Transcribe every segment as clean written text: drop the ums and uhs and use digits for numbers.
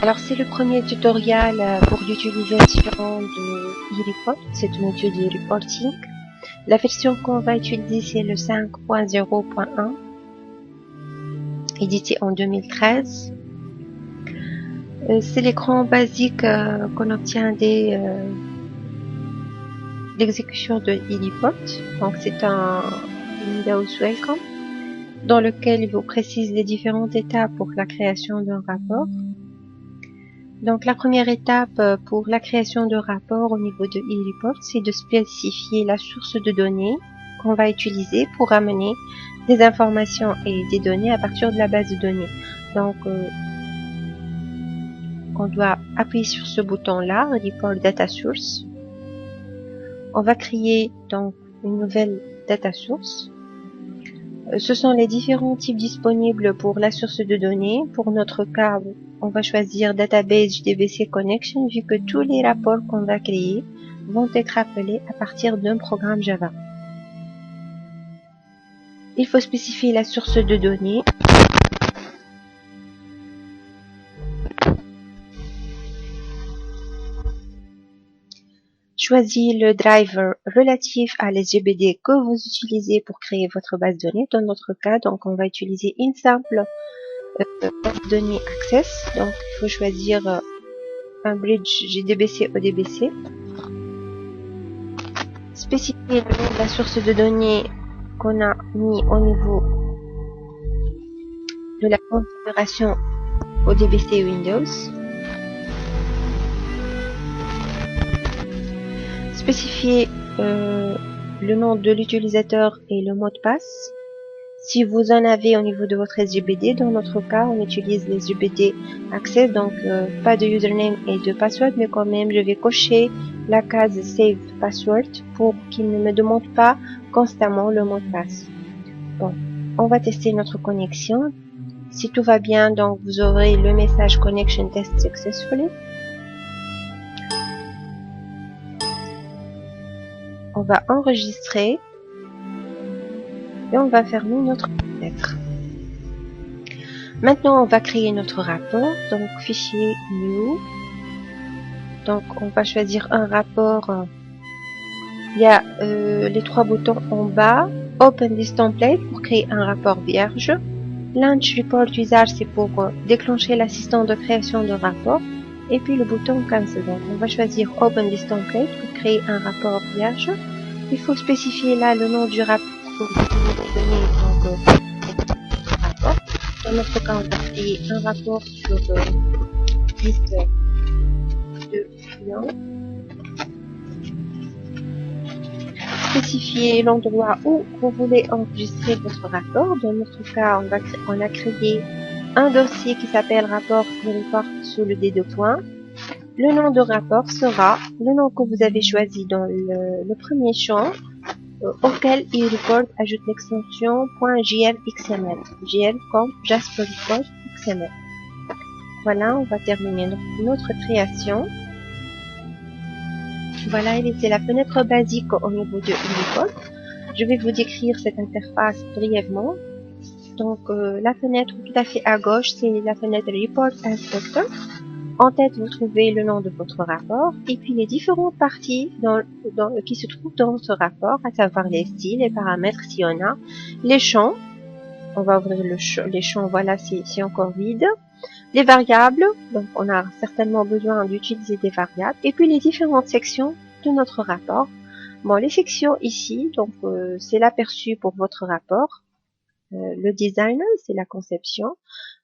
Alors c'est le premier tutoriel pour l'utilisation de eReport, c'est un outil de reporting. La version qu'on va utiliser c'est le 5.0.1, édité en 2013. C'est l'écran basique qu'on obtient dès l'exécution de eReport. Donc c'est un Windows Welcome dans lequel il vous précise les différentes étapes pour la création d'un rapport. Donc la première étape pour la création de rapport au niveau de eReport, c'est de spécifier la source de données qu'on va utiliser pour amener des informations et des données à partir de la base de données. Donc on doit appuyer sur ce bouton-là, Report Data Source. On va créer donc une nouvelle data source. Ce sont les différents types disponibles pour la source de données. Pour notre cas, on va choisir Database JDBC Connection vu que tous les rapports qu'on va créer vont être appelés à partir d'un programme Java. Il faut spécifier la source de données. Choisissez le driver relatif à l'SGBD que vous utilisez pour créer votre base de données. Dans notre cas, donc on va utiliser une simple base de données Access. Donc il faut choisir un bridge JDBC ODBC. Spécifier le nom de la source de données qu'on a mis au niveau de la configuration ODBC Windows. Spécifier le nom de l'utilisateur et le mot de passe. Si vous en avez au niveau de votre SGBD, dans notre cas, on utilise les SGBD Access, donc pas de username et de password, mais quand même, je vais cocher la case Save Password pour qu'il ne me demande pas constamment le mot de passe. Bon, on va tester notre connexion. Si tout va bien, donc vous aurez le message Connection Test Successfully. On va enregistrer et on va fermer notre fenêtre. Maintenant, on va créer notre rapport. Donc, fichier New. Donc, on va choisir un rapport. Il y a les trois boutons en bas. Open this template pour créer un rapport vierge. Launch Report Wizard, c'est pour déclencher l'assistant de création de rapport. Et puis le bouton Cancel. Donc, on va choisir Open this template pour créer un rapport vierge. Il faut spécifier là le nom du rapport pour donner donc rapport. Dans notre cas, on va créer un rapport sur liste de clients. Spécifier l'endroit où vous voulez enregistrer votre rapport. Dans notre cas, on a créé un dossier qui s'appelle rapport report sous le D2 points. Le nom de rapport sera le nom que vous avez choisi dans le premier champ auquel eReport ajoute l'extension .jl.xml. JL comme Jasper Report XML. Voilà, on va terminer notre création. Voilà, c'est la fenêtre basique au niveau de eReport. Je vais vous décrire cette interface brièvement. Donc, la fenêtre tout à fait à gauche, c'est la fenêtre Report Inspector. En tête, vous trouvez le nom de votre rapport et puis les différentes parties qui se trouvent dans votre rapport, à savoir les styles, les paramètres si on a, les champs. On va ouvrir les champs, voilà, c'est encore vide. Les variables, donc on a certainement besoin d'utiliser des variables. Et puis les différentes sections de notre rapport. Bon, les sections ici, donc c'est l'aperçu pour votre rapport. Le design, c'est la conception.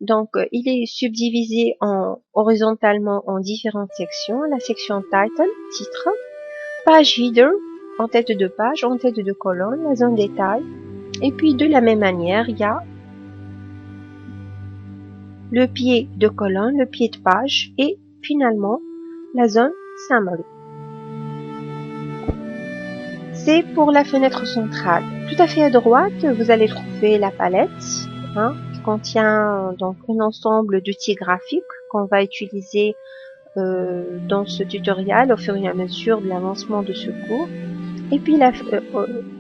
Donc, il est subdivisé horizontalement en différentes sections. La section title, titre, page header, en tête de page, en tête de colonne, la zone détail. Et puis, de la même manière, il y a le pied de colonne, le pied de page et finalement, la zone summary. C'est pour la fenêtre centrale. Tout à fait à droite, vous allez trouver la palette qui contient donc un ensemble d'outils graphiques qu'on va utiliser dans ce tutoriel au fur et à mesure de l'avancement de ce cours. Et puis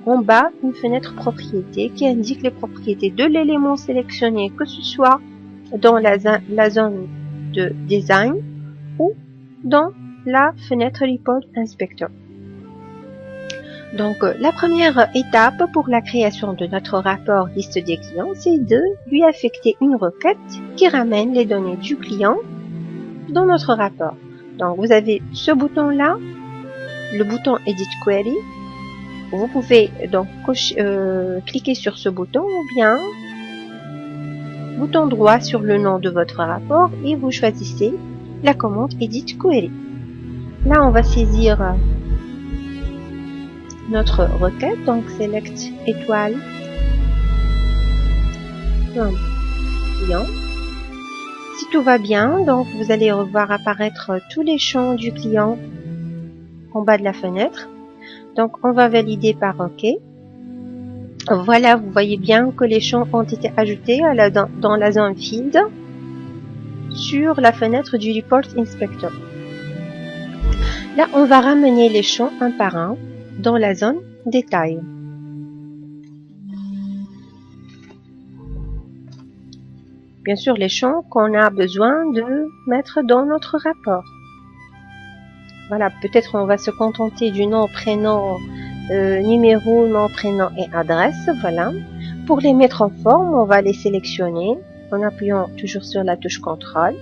en bas, une fenêtre propriétés qui indique les propriétés de l'élément sélectionné, que ce soit dans la zone de Design ou dans la fenêtre Report Inspector. Donc, la première étape pour la création de notre rapport liste des clients, c'est de lui affecter une requête qui ramène les données du client dans notre rapport. Donc, vous avez ce bouton-là, le bouton Edit Query. Vous pouvez donc cliquer sur ce bouton ou bien bouton droit sur le nom de votre rapport et vous choisissez la commande Edit Query. Là, on va saisir notre requête, donc select étoile client. Si tout va bien, donc vous allez revoir apparaître tous les champs du client en bas de la fenêtre. Donc on va valider par OK. Voilà, vous voyez bien que les champs ont été ajoutés dans la zone Field sur la fenêtre du Report Inspector. Là, on va ramener les champs un par un dans la zone Détail. Bien sûr, les champs qu'on a besoin de mettre dans notre rapport. Voilà, peut-être on va se contenter du nom, prénom, numéro, nom, prénom et adresse. Voilà. Pour les mettre en forme, on va les sélectionner en appuyant toujours sur la touche contrôle.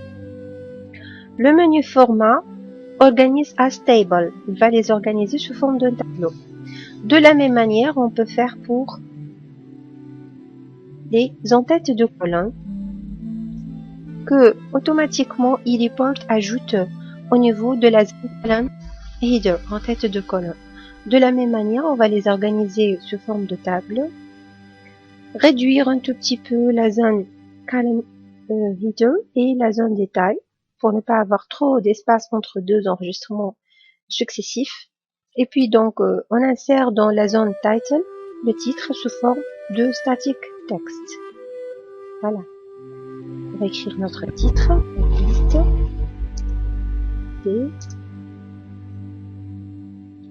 Le menu format organise as table. Il va les organiser sous forme d'un tableau. De la même manière, on peut faire pour les en-têtes de colonne que automatiquement eReport ajoute au niveau de la zone header en tête de colonne. De la même manière, on va les organiser sous forme de table. Réduire un tout petit peu la zone column header et la zone détail pour ne pas avoir trop d'espace entre deux enregistrements successifs. Et puis donc, on insère dans la zone title le titre sous forme de static text. Voilà. On va écrire notre titre, liste des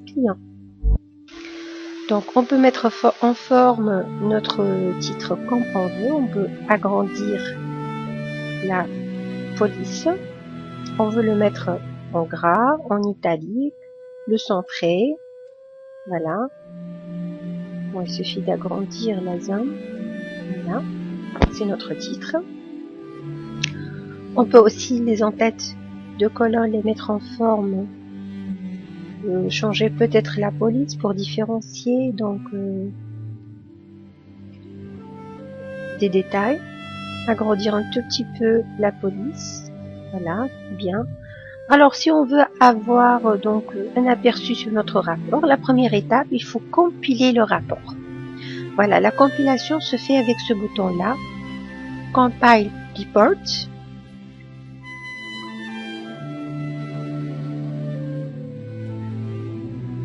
clients. Donc, on peut mettre en forme notre titre comme on veut. On peut agrandir la police. On veut le mettre en gras, en italique, le centrer. Voilà. Bon, il suffit d'agrandir la zone. Voilà. C'est notre titre. On peut aussi les en-têtes de colonne les mettre en forme. Changer peut-être la police pour différencier donc des détails. Agrandir un tout petit peu la police. Voilà, bien. Alors, si on veut avoir donc un aperçu sur notre rapport, la première étape, il faut compiler le rapport. Voilà, la compilation se fait avec ce bouton-là, Compile Report.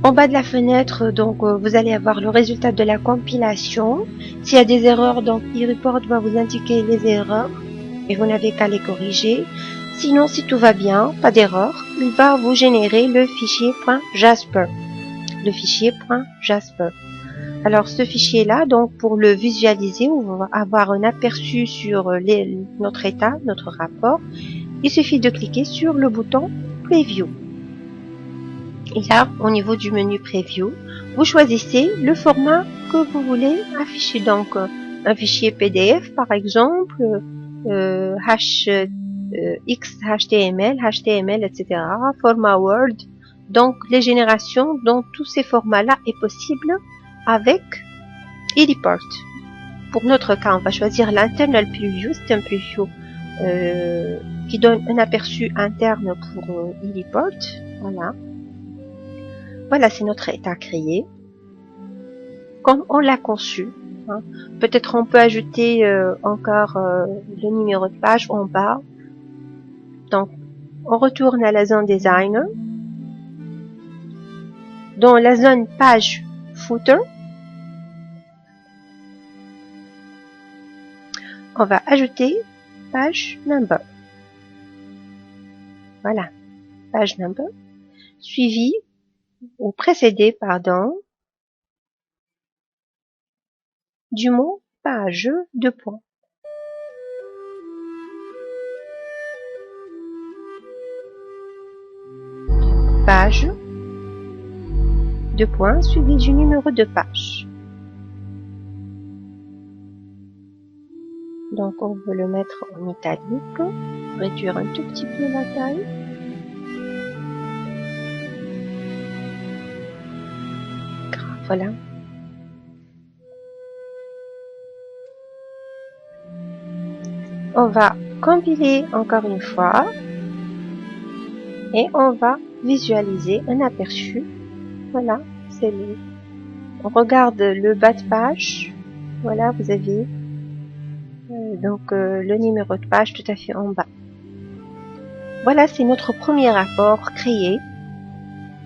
En bas de la fenêtre, donc vous allez avoir le résultat de la compilation. S'il y a des erreurs, donc eReport va vous indiquer les erreurs et vous n'avez qu'à les corriger. Sinon, si tout va bien, pas d'erreur, il va vous générer le fichier .jasper. Le fichier .jasper. Alors, ce fichier-là, donc pour le visualiser, on va avoir un aperçu sur notre état, notre rapport. Il suffit de cliquer sur le bouton Preview. Et là, au niveau du menu Preview, vous choisissez le format que vous voulez afficher. Donc, un fichier PDF, par exemple, XHTML, HTML, etc., format Word. Donc, les générations dans tous ces formats-là est possible avec eReport. Pour notre cas, on va choisir l'Internal Preview. C'est un preview qui donne un aperçu interne pour eReport. Voilà. Voilà, c'est notre état créé, comme on l'a conçu. Hein. Peut-être on peut ajouter encore le numéro de page en bas. Donc, on retourne à la zone Design. Dans la zone Page Footer, on va ajouter Page Number. Voilà, Page Number, suivi ou précédé, pardon, du mot page, 2 points. page, deux points, suivi du numéro de page. Donc on veut le mettre en italique, réduire un tout petit peu la taille. Voilà. On va compiler encore une fois et on va visualiser un aperçu. Voilà, c'est le. On regarde le bas de page. Voilà, vous avez le numéro de page tout à fait en bas. Voilà, c'est notre premier rapport créé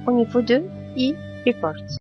au niveau de eReport.